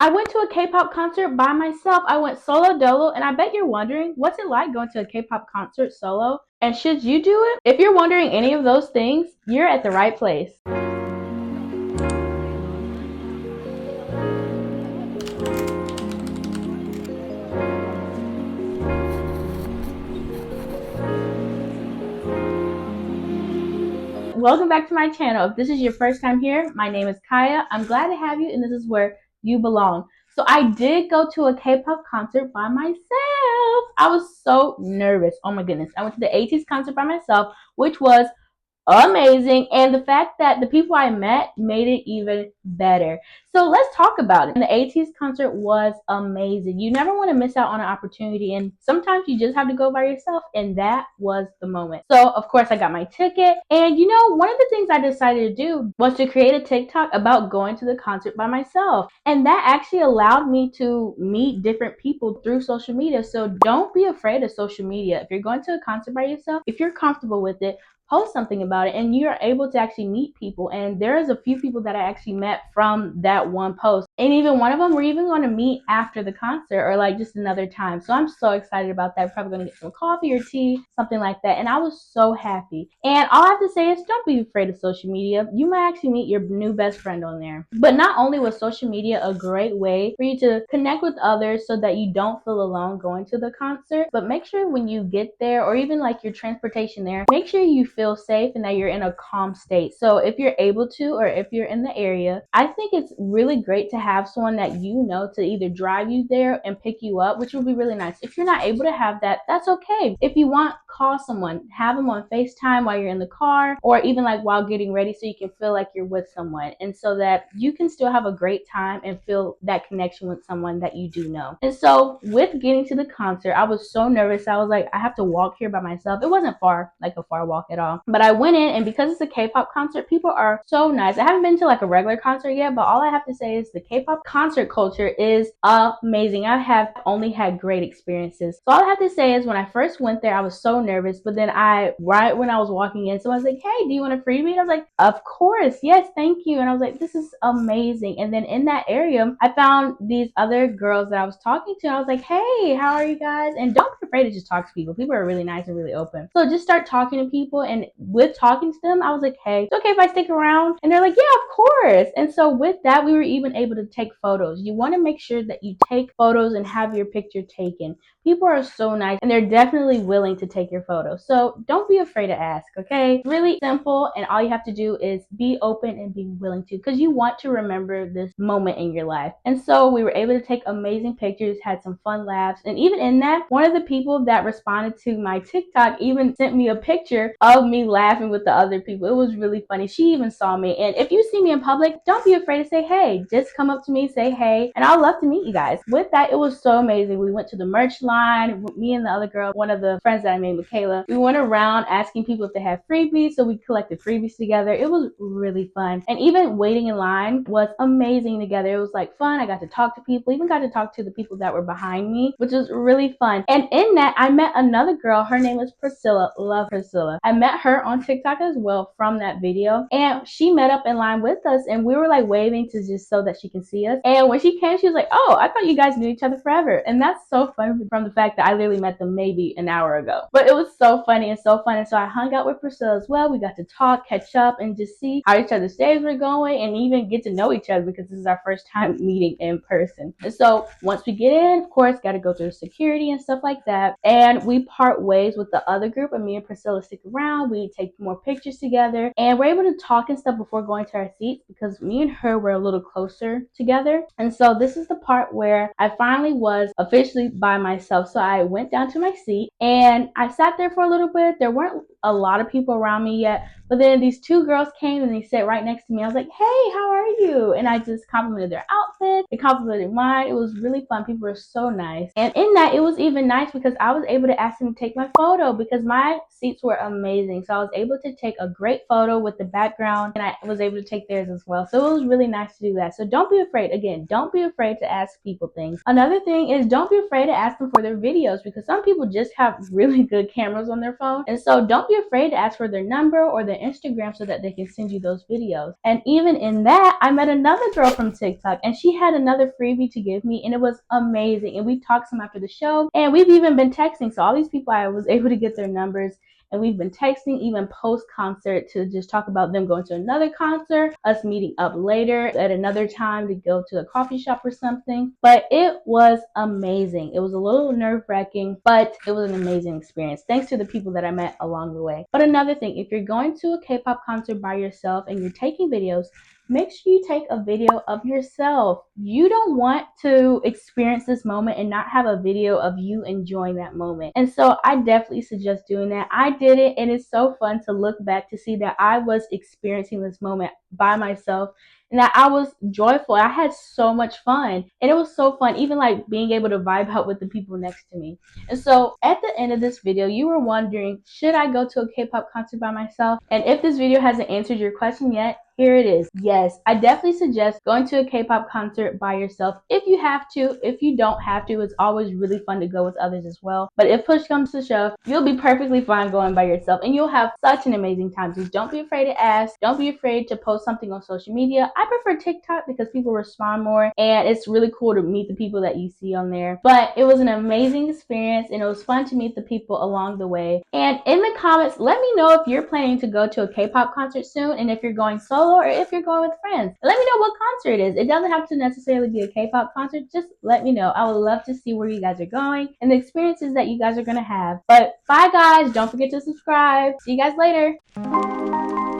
I went to a K-pop concert by myself. I went solo dolo, and I bet you're wondering, what's it like going to a K-pop concert solo? And should you do it? If you're wondering any of those things, you're at the right place. Welcome back to my channel. If this is your first time here, my name is Kaiya. I'm glad to have you, and this is where you belong. So I did go to a K-pop concert by myself. I was so nervous. Oh my goodness. I went to the ateez concert by myself, which was amazing, and the fact that the people I met made it even better. So let's talk about it. And the ateez concert was amazing. You never want to miss out on an opportunity, and sometimes you just have to go by yourself, and that was the moment. So of course I got my ticket, and one of the things I decided to do was to create a TikTok about going to the concert by myself, and that actually allowed me to meet different people through social media. So don't be afraid of social media. If you're going to a concert by yourself, if you're comfortable with it, post something about it, and you're able to actually meet people. And there's a few people that I actually met from that one post, and even one of them we're even going to meet after the concert, or like just another time. So I'm so excited about that. We're probably going to get some coffee or tea, something like that. And I was so happy. And all I have to say is, don't be afraid of social media. You might actually meet your new best friend on there. But not only was social media a great way for you to connect with others so that you don't feel alone going to the concert, but make sure when you get there, or even like your transportation there, make sure you feel safe and that you're in a calm state. So if you're able to, or if you're in the area, I think it's really great to have someone that you know to either drive you there and pick you up, which would be really nice. If you're not able to have that, that's okay. If you want, call someone, have them on FaceTime while you're in the car, or even like while getting ready, so you can feel like you're with someone, and so that you can still have a great time and feel that connection with someone that you do know. And so with getting to the concert, I was so nervous. I was like, I have to walk here by myself. It wasn't far, like a far walk at all. But I went in, and because it's a K-pop concert, people are so nice. I haven't been to like a regular concert yet, but all I have to say is the K-pop concert culture is amazing. I have only had great experiences. So all I have to say is, when I first went there, I was so nervous, but then right when I was walking in, someone was like, hey, do you want a freebie? And I was like, of course, yes, thank you. And I was like, this is amazing. And then in that area, I found these other girls that I was talking to, and I was like, hey, how are you guys? And don't be afraid to just talk to people. People are really nice and really open. So just start talking to people, and with talking to them, I was like, hey, it's okay if I stick around? And they're like, yeah, of course. And so with that, we were even able to take photos. You want to make sure that you take photos and have your picture taken. People are so nice, and they're definitely willing to take your photo. So don't be afraid to ask, okay? Really simple, and all you have to do is be open and be willing to, because you want to remember this moment in your life. And so we were able to take amazing pictures, had some fun laughs, and even in that, one of the people that responded to my TikTok even sent me a picture of me laughing with the other people. It was really funny. She even saw me. And if you see me in public, don't be afraid to say hey. Just come up to me, say hey, and I'd love to meet you guys. With that, it was so amazing. We went to the merch line. Me and the other girl, one of the friends that I made, Michaela, we went around asking people if they had freebies, so we collected freebies together. It was really fun. And even waiting in line was amazing together. It was like fun. I got to talk to people, even got to talk to the people that were behind me, which was really fun. And in that, I met another girl. Her name is Priscilla. Love Priscilla. I met her on TikTok as well from that video, and she met up in line with us, and we were like waving to just so that she can see us. And when she came, she was like, oh, I thought you guys knew each other forever. And that's so fun, from the fact that I literally met them maybe an hour ago. But it was so funny and so fun. And so I hung out with Priscilla as well. We got to talk, catch up, and just see how each other's days were going, and even get to know each other, because this is our first time meeting in person. And so once we get in, of course, got to go through security and stuff like that. And we part ways with the other group, and me and Priscilla stick around. We take more pictures together, and we're able to talk and stuff before going to our seats, because me and her were a little closer together. And so this is the part where I finally was officially by myself. So I went down to my seat, and I sat there for a little bit. There weren't a lot of people around me yet, but then these two girls came and they sat right next to me. I was like, hey, how are you? And I just complimented their outfit. They complimented mine. It was really fun. People were so nice. And in that, it was even nice because I was able to ask them to take my photo, because my seats were amazing. So I was able to take a great photo with the background, and I was able to take theirs as well. So it was really nice to do that. So don't be afraid. Again, don't be afraid to ask people things. Another thing is, don't be afraid to ask them for their videos, because some people just have really good cameras on their phone. And so don't be afraid to ask for their number or their Instagram so that they can send you those videos. And even in that, I met another girl from TikTok, and she had another freebie to give me, and it was amazing. And we talked some after the show, and we've even been texting. So all these people, I was able to get their numbers, and we've been texting even post-concert to just talk about them going to another concert, us meeting up later at another time to go to a coffee shop or something. But it was amazing. It was a little nerve-wracking, but it was an amazing experience thanks to the people that I met along the way. But another thing, if you're going to a K-pop concert by yourself and you're taking videos, make sure you take a video of yourself. You don't want to experience this moment and not have a video of you enjoying that moment. And so I definitely suggest doing that. I did it, and it's so fun to look back to see that I was experiencing this moment by myself and that I was joyful. I had so much fun, and it was so fun, even like being able to vibe out with the people next to me. And so at the end of this video, you were wondering, should I go to a K-pop concert by myself? And if this video hasn't answered your question yet, here it is. Yes, I definitely suggest going to a K-pop concert by yourself if you have to. If you don't have to, it's always really fun to go with others as well. But if push comes to shove, you'll be perfectly fine going by yourself, and you'll have such an amazing time. Just don't be afraid to ask. Don't be afraid to post something on social media. I prefer TikTok because people respond more, and it's really cool to meet the people that you see on there. But it was an amazing experience, and it was fun to meet the people along the way. And in the comments, let me know if you're planning to go to a K-pop concert soon, and if you're going solo or if you're going with friends. Let me know what concert it is. It doesn't have to necessarily be a K-pop concert. Just let me know. I would love to see where you guys are going and the experiences that you guys are going to have. But bye guys. Don't forget to subscribe. See you guys later.